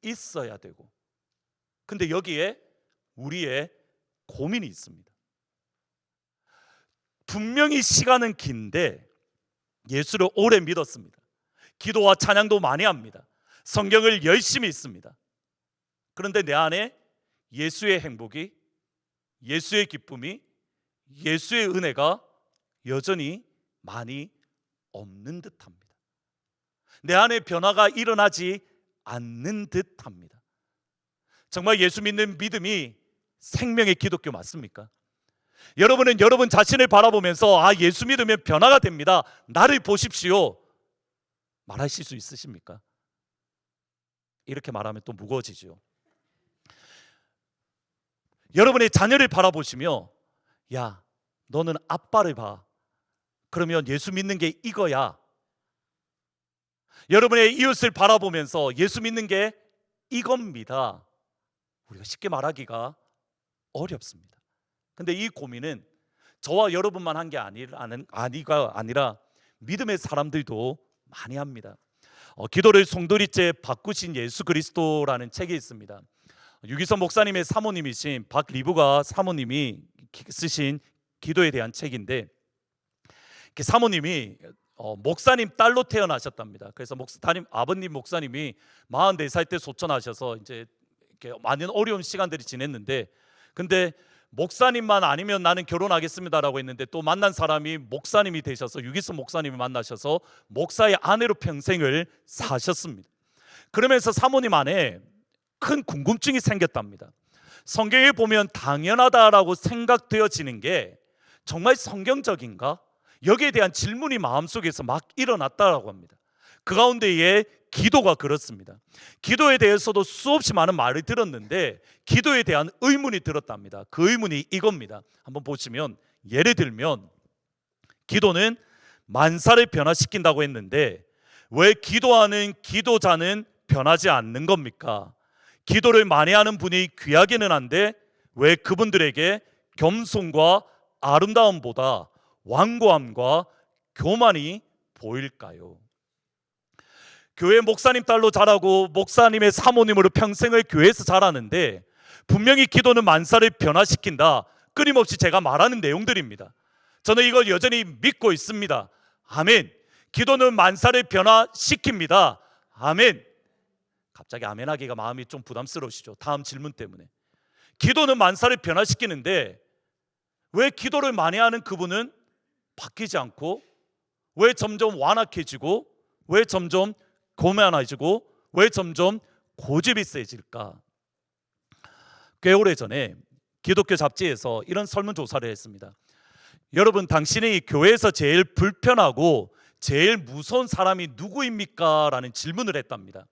있어야 되고, 근데 여기에 우리의 고민이 있습니다. 분명히 시간은 긴데 예수를 오래 믿었습니다. 기도와 찬양도 많이 합니다. 성경을 열심히 읽습니다. 그런데 내 안에 예수의 행복이, 예수의 기쁨이, 예수의 은혜가 여전히 많이 없는 듯합니다. 내 안에 변화가 일어나지 않는 듯합니다. 정말 예수 믿는 믿음이 생명의 기독교 맞습니까? 여러분은 여러분 자신을 바라보면서 예수 믿으면 변화가 됩니다, 나를 보십시오 말하실 수 있으십니까? 이렇게 말하면 또 무거워지죠. 여러분의 자녀를 바라보시며 야, 너는 아빠를 봐. 그러면 예수 믿는 게 이거야. 여러분의 이웃을 바라보면서 예수 믿는 게 이겁니다. 우리가 쉽게 말하기가 어렵습니다. 근데 이 고민은 저와 여러분만 한 게 아니라 믿음의 사람들도 많이 합니다. 기도를 송두리째 바꾸신 예수 그리스도라는 책이 있습니다. 유기선 목사님의 사모님이신 박리부가 사모님이 쓰신 기도에 대한 책인데, 사모님이 목사님 딸로 태어나셨답니다. 그래서 아버님 목사님이 44살 때 소천하셔서 이제 이렇게 많은 어려운 시간들이 지냈는데, 근데 목사님만 아니면 나는 결혼하겠습니다라고 했는데 또 만난 사람이 목사님이 되셔서 유기선 목사님을 만나셔서 목사의 아내로 평생을 사셨습니다. 그러면서 사모님 안에 큰 궁금증이 생겼답니다. 성경에 보면 당연하다라고 생각되어지는 게 정말 성경적인가? 여기에 대한 질문이 마음속에서 막 일어났다라고 합니다. 그 가운데에 기도가 그렇습니다. 기도에 대해서도 수없이 많은 말을 들었는데 기도에 대한 의문이 들었답니다. 그 의문이 이겁니다. 한번 보시면, 예를 들면 기도는 만사를 변화시킨다고 했는데 왜 기도하는 기도자는 변하지 않는 겁니까? 기도를 많이 하는 분이 귀하기는 한데 왜 그분들에게 겸손과 아름다움보다 완고함과 교만이 보일까요? 교회 목사님 딸로 자라고 목사님의 사모님으로 평생을 교회에서 자라는데 분명히 기도는 만사를 변화시킨다, 끊임없이 제가 말하는 내용들입니다. 저는 이걸 여전히 믿고 있습니다. 아멘. 기도는 만사를 변화시킵니다. 아멘. 갑자기 아멘 하기가 마음이 좀 부담스러우시죠? 다음 질문 때문에. 기도는 만사를 변화시키는데 왜 기도를 많이 하는 그분은 바뀌지 않고, 왜 점점 완악해지고, 왜 점점 고만해지고, 왜 점점 고집이 세질까? 꽤 오래전에 기독교 잡지에서 이런 설문조사를 했습니다. 여러분, 당신이 교회에서 제일 불편하고 제일 무서운 사람이 누구입니까? 라는 질문을 했답니다.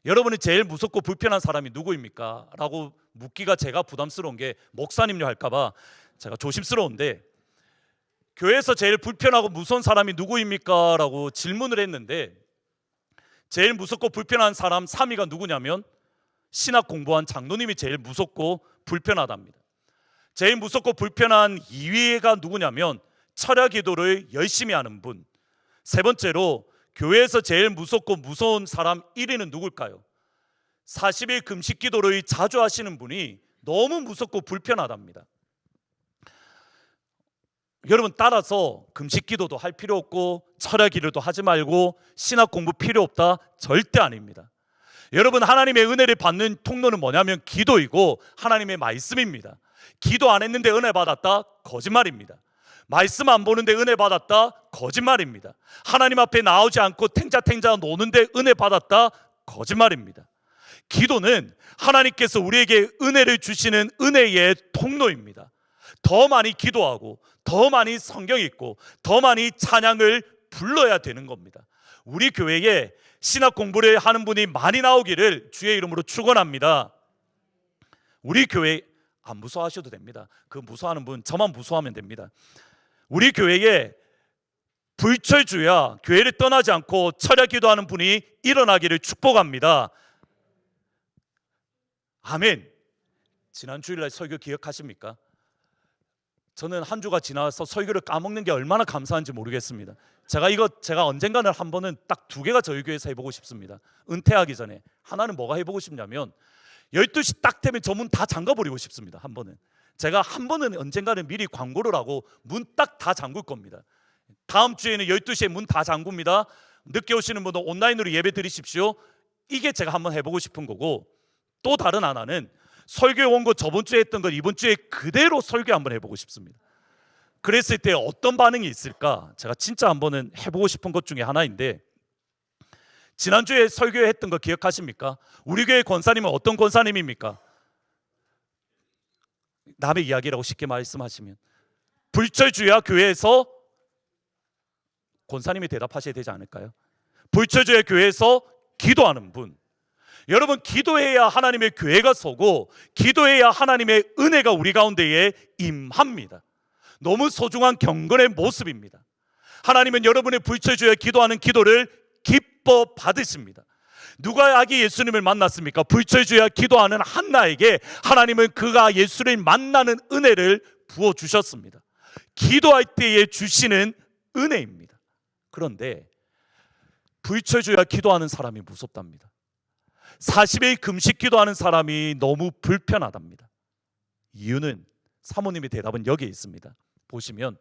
여러분이 제일 무섭고 불편한 사람이 누구입니까? 라고 묻기가 제가 부담스러운 게 목사님요 할까봐 제가 조심스러운데, 교회에서 제일 불편하고 무서운 사람이 누구입니까? 라고 질문을 했는데 제일 무섭고 불편한 사람 3위가 누구냐면 신학 공부한 장로님이 제일 무섭고 불편하답니다. 제일 무섭고 불편한 2위가 누구냐면 철야 기도를 열심히 하는 분. 세 번째로 교회에서 제일 무섭고 무서운 사람 1위는 누굴까요? 40일 금식 기도를 자주 하시는 분이 너무 무섭고 불편하답니다. 여러분, 따라서 금식 기도도 할 필요 없고 철야 기도도 하지 말고 신학 공부 필요 없다? 절대 아닙니다. 여러분, 하나님의 은혜를 받는 통로는 뭐냐면 기도이고 하나님의 말씀입니다. 기도 안 했는데 은혜 받았다? 거짓말입니다. 말씀 안 보는데 은혜 받았다? 거짓말입니다. 하나님 앞에 나오지 않고 탱자탱자 노는데 은혜 받았다? 거짓말입니다. 기도는 하나님께서 우리에게 은혜를 주시는 은혜의 통로입니다. 더 많이 기도하고 더 많이 성경 읽고 더 많이 찬양을 불러야 되는 겁니다. 우리 교회에 신학 공부를 하는 분이 많이 나오기를 주의 이름으로 축원합니다. 우리 교회 안 무서워하셔도 됩니다. 그 무서워하는 분 저만 무서워하면 됩니다. 우리 교회에 불철주야 교회를 떠나지 않고 철야 기도하는 분이 일어나기를 축복합니다. 아멘. 지난 주일날 설교 기억하십니까? 저는 한 주가 지나서 설교를 까먹는 게 얼마나 감사한지 모르겠습니다. 제가 언젠가는 한 번은 딱 2개가 저희 교회에서 해보고 싶습니다. 은퇴하기 전에. 하나는 뭐가 해보고 싶냐면 12시 딱 되면 저 문 다 잠가버리고 싶습니다. 한 번은. 제가 한 번은 언젠가는 미리 광고를 하고 문 딱 다 잠글 겁니다. 다음 주에는 12시에 문 다 잠굽니다. 늦게 오시는 분은 온라인으로 예배 드리십시오. 이게 제가 한번 해보고 싶은 거고, 또 다른 하나는 설교 원고 저번 주에 했던 걸 이번 주에 그대로 설교 한번 해보고 싶습니다. 그랬을 때 어떤 반응이 있을까? 제가 진짜 한번은 해보고 싶은 것 중에 하나인데, 지난주에 설교했던 거 기억하십니까? 우리 교회 권사님은 어떤 권사님입니까? 남의 이야기라고 쉽게 말씀하시면 불철주야 교회에서 권사님이 대답하셔야 되지 않을까요? 불철주야 교회에서 기도하는 분. 여러분, 기도해야 하나님의 교회가 서고 기도해야 하나님의 은혜가 우리 가운데에 임합니다. 너무 소중한 경건의 모습입니다. 하나님은 여러분의 불철주야 기도하는 기도를 기뻐 받으십니다. 누가 아기 예수님을 만났습니까? 불철주야 기도하는 한나에게 하나님은 그가 예수를 만나는 은혜를 부어주셨습니다. 기도할 때에 주시는 은혜입니다. 그런데 불철주야 기도하는 사람이 무섭답니다. 40일 금식 기도하는 사람이 너무 불편하답니다. 이유는 사모님의 대답은 여기에 있습니다. 보시면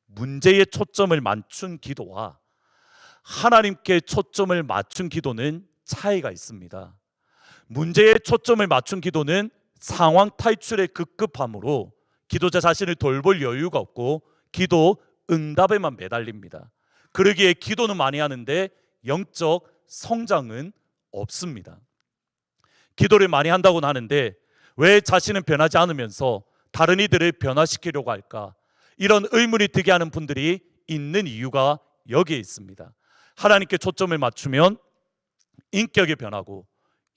문제에 초점을 맞춘 기도와 하나님께 초점을 맞춘 기도는 차이가 있습니다. 문제에 초점을 맞춘 기도는 상황 탈출에 급급함으로 기도자 자신을 돌볼 여유가 없고 기도 응답에만 매달립니다. 그러기에 기도는 많이 하는데 영적 성장은 없습니다. 기도를 많이 한다고는 하는데 왜 자신은 변하지 않으면서 다른 이들을 변화시키려고 할까? 이런 의문이 들게 하는 분들이 있는 이유가 여기에 있습니다. 하나님께 초점을 맞추면 인격이 변하고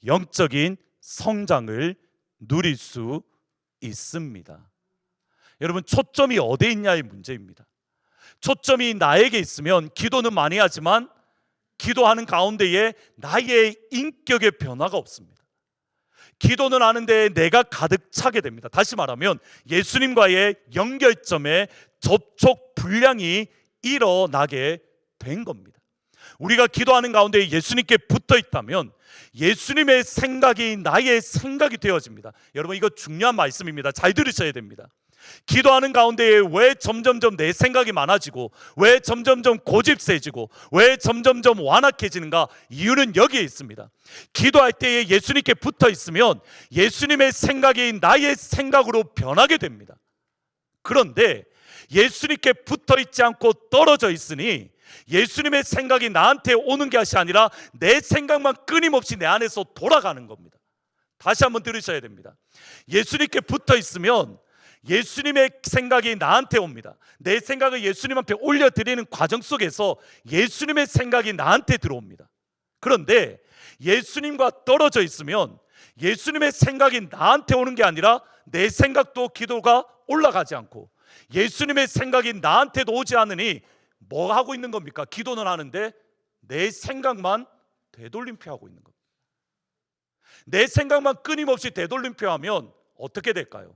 영적인 성장을 누릴 수 있습니다. 여러분, 초점이 어디에 있냐의 문제입니다. 초점이 나에게 있으면 기도는 많이 하지만 기도하는 가운데에 나의 인격의 변화가 없습니다. 기도는 하는데 내가 가득 차게 됩니다. 다시 말하면 예수님과의 연결점에 접촉 불량이 일어나게 된 겁니다. 우리가 기도하는 가운데 예수님께 붙어 있다면 예수님의 생각이 나의 생각이 되어집니다. 여러분, 이거 중요한 말씀입니다. 잘 들으셔야 됩니다. 기도하는 가운데 왜 점점점 내 생각이 많아지고 왜 점점점 고집세지고 왜 점점점 완악해지는가? 이유는 여기에 있습니다. 기도할 때에 예수님께 붙어 있으면 예수님의 생각이 나의 생각으로 변하게 됩니다. 그런데 예수님께 붙어 있지 않고 떨어져 있으니 예수님의 생각이 나한테 오는 것이 아니라 내 생각만 끊임없이 내 안에서 돌아가는 겁니다. 다시 한번 들으셔야 됩니다. 예수님께 붙어 있으면 예수님의 생각이 나한테 옵니다. 내 생각을 예수님 앞에 올려드리는 과정 속에서 예수님의 생각이 나한테 들어옵니다. 그런데 예수님과 떨어져 있으면 예수님의 생각이 나한테 오는 게 아니라 내 생각도 기도가 올라가지 않고 예수님의 생각이 나한테도 오지 않으니 뭐 하고 있는 겁니까? 기도는 하는데 내 생각만 되돌림표 하고 있는 겁니다. 내 생각만 끊임없이 되돌림표 하면 어떻게 될까요?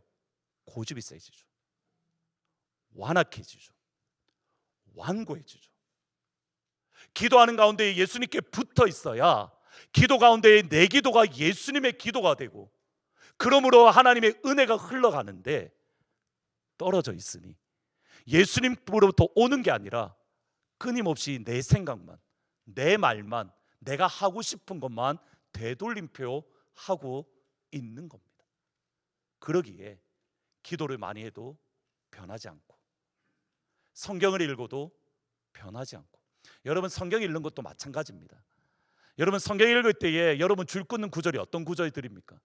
고집이 세지죠. 완악해지죠. 완고해지죠. 기도하는 가운데 예수님께 붙어 있어야 기도 가운데 내 기도가 예수님의 기도가 되고 그러므로 하나님의 은혜가 흘러가는데 떨어져 있으니 예수님으로부터 오는 게 아니라 끊임없이 내 생각만, 내 말만, 내가 하고 싶은 것만 되돌림표 하고 있는 겁니다. 그러기에 기도를 많이 해도 변하지 않고 성경을 읽어도 변하지 않고, 여러분 성경 읽는 것도 마찬가지입니다. 여러분 성경 읽을 때에 여러분 줄 끊는 구절이 어떤 구절들입니까?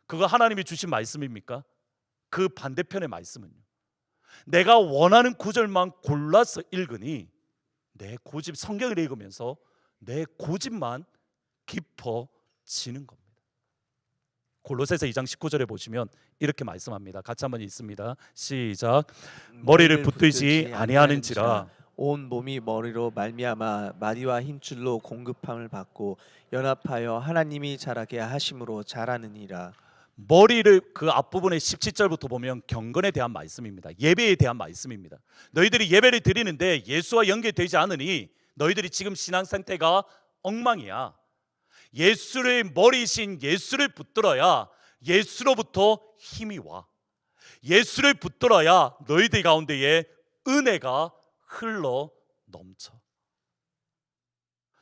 그거 하나님이 주신 말씀입니까? 그 반대편의 말씀은요, 내가 원하는 구절만 골라서 읽으니 내 고집, 성경을 읽으면서 내 고집만 깊어지는 겁니다. 골로새서 2장 19절에 보시면 이렇게 말씀합니다. 같이 한번 읽습니다. 시작. 머리를 붙들지 아니하는지라 온 몸이 머리로 말미암아 마디와 힘줄로 공급함을 받고 연합하여 하나님이 자라게 하심으로 자라느니라. 머리를, 그 앞부분의 17절부터 보면 경건에 대한 말씀입니다. 예배에 대한 말씀입니다. 너희들이 예배를 드리는데 예수와 연결되지 않으니 너희들이 지금 신앙 상태가 엉망이야. 예수의 머리이신 예수를 붙들어야 예수로부터 힘이 와. 예수를 붙들어야 너희들 가운데에 은혜가 흘러 넘쳐.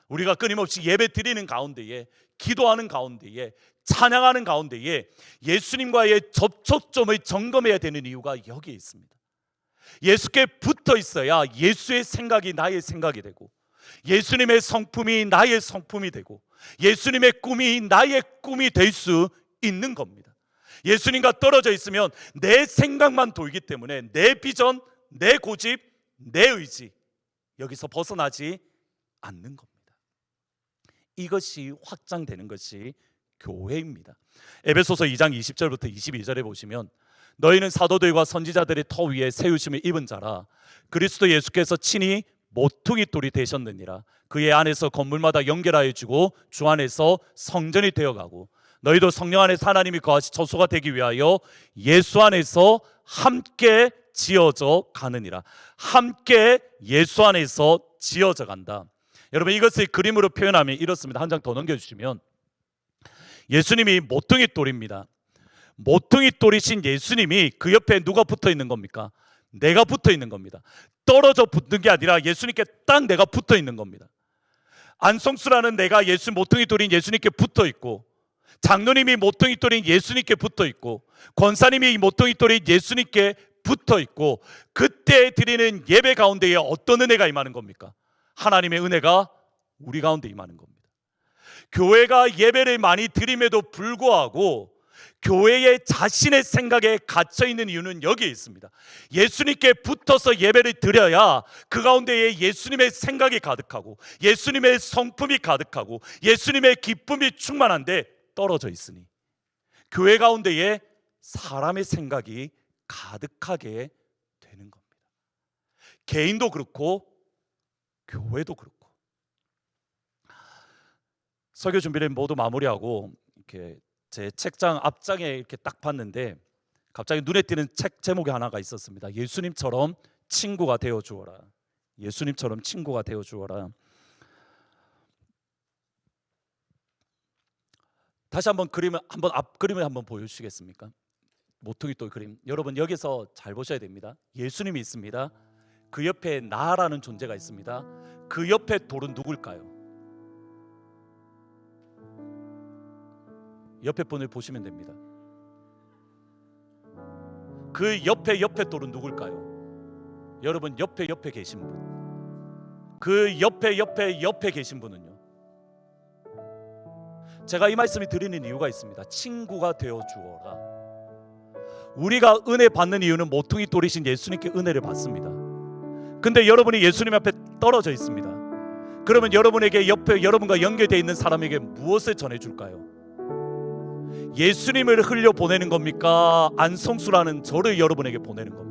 우리가 끊임없이 예배 드리는 가운데에, 기도하는 가운데에, 찬양하는 가운데에 예수님과의 접촉점을 점검해야 되는 이유가 여기에 있습니다. 예수께 붙어 있어야 예수의 생각이 나의 생각이 되고 예수님의 성품이 나의 성품이 되고 예수님의 꿈이 나의 꿈이 될 수 있는 겁니다. 예수님과 떨어져 있으면 내 생각만 돌기 때문에 내 비전, 내 고집, 내 의지, 여기서 벗어나지 않는 겁니다. 이것이 확장되는 것이 교회입니다. 에베소서 2장 20절부터 22절에 보시면 너희는 사도들과 선지자들의 터 위에 세우심을 입은 자라. 그리스도 예수께서 친히 모퉁이 돌이 되셨느니라. 그의 안에서 건물마다 연결하여 주고 주 안에서 성전이 되어가고 너희도 성령 안에서 하나님이 거하시 처소가 되기 위하여 예수 안에서 함께 지어져 가느니라. 함께 예수 안에서 지어져 간다. 여러분, 이것을 그림으로 표현하면 이렇습니다. 한 장 더 넘겨주시면, 예수님이 모퉁이 돌입니다. 모퉁이 돌이신 예수님이 그 옆에 누가 붙어 있는 겁니까? 내가 붙어 있는 겁니다. 떨어져 붙는 게 아니라 예수님께 딱 내가 붙어 있는 겁니다. 안성수라는 내가 예수 모퉁이 돌인 예수님께 붙어 있고, 장로님이 모퉁이 돌인 예수님께 붙어 있고, 권사님이 모퉁이 돌인 예수님께 붙어 있고, 그때 드리는 예배 가운데에 어떤 은혜가 임하는 겁니까? 하나님의 은혜가 우리 가운데 임하는 겁니다. 교회가 예배를 많이 드림에도 불구하고 교회의 자신의 생각에 갇혀 있는 이유는 여기에 있습니다. 예수님께 붙어서 예배를 드려야 그 가운데에 예수님의 생각이 가득하고 예수님의 성품이 가득하고 예수님의 기쁨이 충만한데 떨어져 있으니 교회 가운데에 사람의 생각이 가득하게 되는 겁니다. 개인도 그렇고 교회도 그렇고. 설교 준비를 모두 마무리하고 이렇게 제 책장 앞장에 이렇게 딱 봤는데 갑자기 눈에 띄는 책 제목이 하나가 있었습니다. 예수님처럼 친구가 되어 주어라. 예수님처럼 친구가 되어 주어라. 다시 한번 앞 그림을 한번 보여주시겠습니까? 모퉁이 돌 그림. 여러분, 여기서 잘 보셔야 됩니다. 예수님이 있습니다. 그 옆에 나라는 존재가 있습니다. 그 옆에 돌은 누굴까요? 옆에 분을 보시면 됩니다. 그 옆에 돌은 누굴까요? 여러분, 옆에 계신 분. 그 옆에 계신 분은요, 제가 이 말씀을 드리는 이유가 있습니다. 친구가 되어 주어라. 우리가 은혜 받는 이유는 모퉁이 돌이신 예수님께 은혜를 받습니다. 근데 여러분이 예수님 앞에 떨어져 있습니다. 그러면 여러분에게 옆에 여러분과 연결되어 있는 사람에게 무엇을 전해줄까요? 예수님을 흘려 보내는 겁니까? 안성수라는 저를 여러분에게 보내는 겁니까?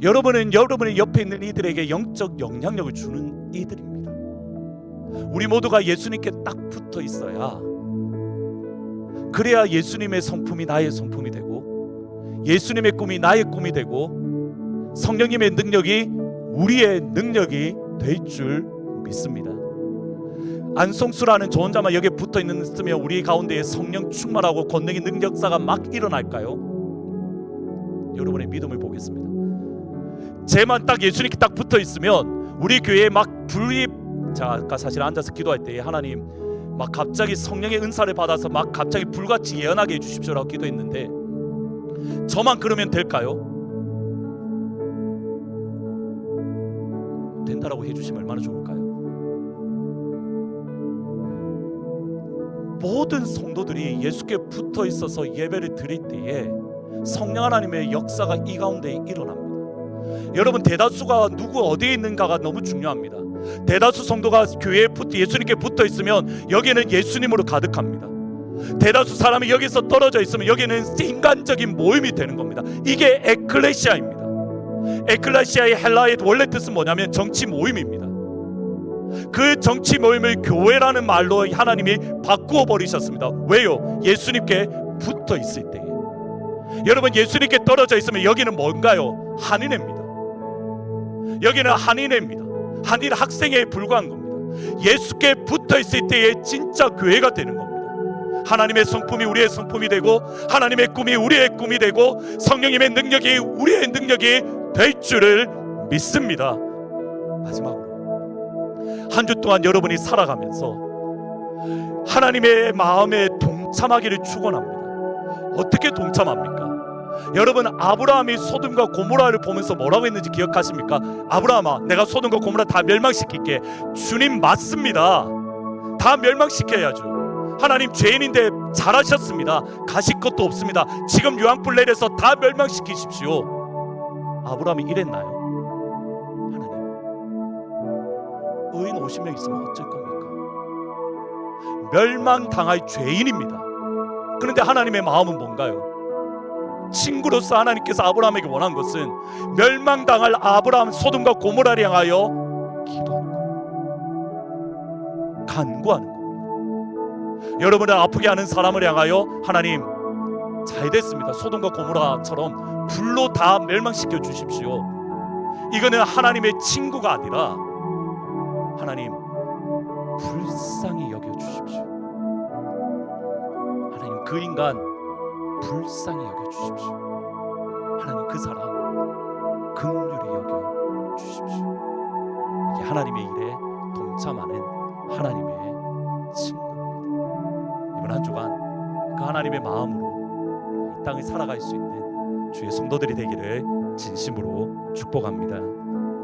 여러분은 여러분의 옆에 있는 이들에게 영적 영향력을 주는 이들입니다. 우리 모두가 예수님께 딱 붙어 있어야, 그래야 예수님의 성품이 나의 성품이 되고 예수님의 꿈이 나의 꿈이 되고 성령님의 능력이 우리의 능력이 될 줄 믿습니다. 안성수라는 저 혼자만 여기에 붙어 있으면 우리 가운데에 성령 충만하고 권능의 능력사가 막 일어날까요? 여러분의 믿음을 보겠습니다. 쟤만 딱 예수님께 딱 붙어 있으면 우리 교회에 막 불이, 제가 아까 사실 앉아서 기도할 때 하나님 막 갑자기 성령의 은사를 받아서 막 갑자기 불같이 예언하게 해주십시오라고 기도했는데, 저만 그러면 될까요? 된다라고 해주시면 얼마나 좋을까요? 모든 성도들이 예수께 붙어 있어서 예배를 드릴 때에 성령 하나님의 역사가 이 가운데 일어납니다. 여러분, 대다수가 누구 어디에 있는가가 너무 중요합니다. 대다수 성도가 교회에 예수님께 붙어 있으면 여기는 예수님으로 가득합니다. 대다수 사람이 여기서 떨어져 있으면 여기는 인간적인 모임이 되는 겁니다. 이게 에클레시아입니다. 에클레시아의 헬라의 원래 뜻은 뭐냐면 정치 모임입니다. 그 정치 모임을 교회라는 말로 하나님이 바꾸어 버리셨습니다. 왜요? 예수님께 붙어 있을 때에. 여러분, 예수님께 떨어져 있으면 여기는 뭔가요? 한인회입니다. 여기는 한인회입니다. 한인 학생회에 불과한 겁니다. 예수께 붙어 있을 때에 진짜 교회가 되는 겁니다. 하나님의 성품이 우리의 성품이 되고 하나님의 꿈이 우리의 꿈이 되고 성령님의 능력이 우리의 능력이 될 줄을 믿습니다. 마지막으로 한 주 동안 여러분이 살아가면서 하나님의 마음에 동참하기를 축원합니다. 어떻게 동참합니까? 여러분, 아브라함이 소돔과 고모라를 보면서 뭐라고 했는지 기억하십니까? 아브라함아, 내가 소돔과 고모라 다 멸망시킬게. 주님, 맞습니다. 다 멸망시켜야죠. 하나님, 죄인인데 잘하셨습니다. 가실 것도 없습니다. 지금 유황불 내려서 다 멸망시키십시오. 아브라함이 이랬나요? 하나님, 의인 50명 있으면 어쩔 겁니까? 멸망당할 죄인입니다. 그런데 하나님의 마음은 뭔가요? 친구로서 하나님께서 아브라함에게 원한 것은 멸망당할 아브라함 소돔과 고모라를 향하여 기도하는 겁니다. 간구하는 겁니다. 여러분을 아프게 하는 사람을 향하여 하나님 잘 됐습니다. 소돔과 고모라처럼 불로 다 멸망시켜 주십시오. 이거는 하나님의 친구가 아니라 하나님 불쌍히 여겨 주십시오. 하나님 그 인간 불쌍히 여겨 주십시오. 하나님 그 사람 긍휼히 여겨 주십시오. 이게 하나님의 일에 동참하는 하나님의 친구입니다. 이번 한 주간 그 하나님의 마음으로 이 땅을 살아갈 수 있는 주의 성도들이 되기를 진심으로 축복합니다.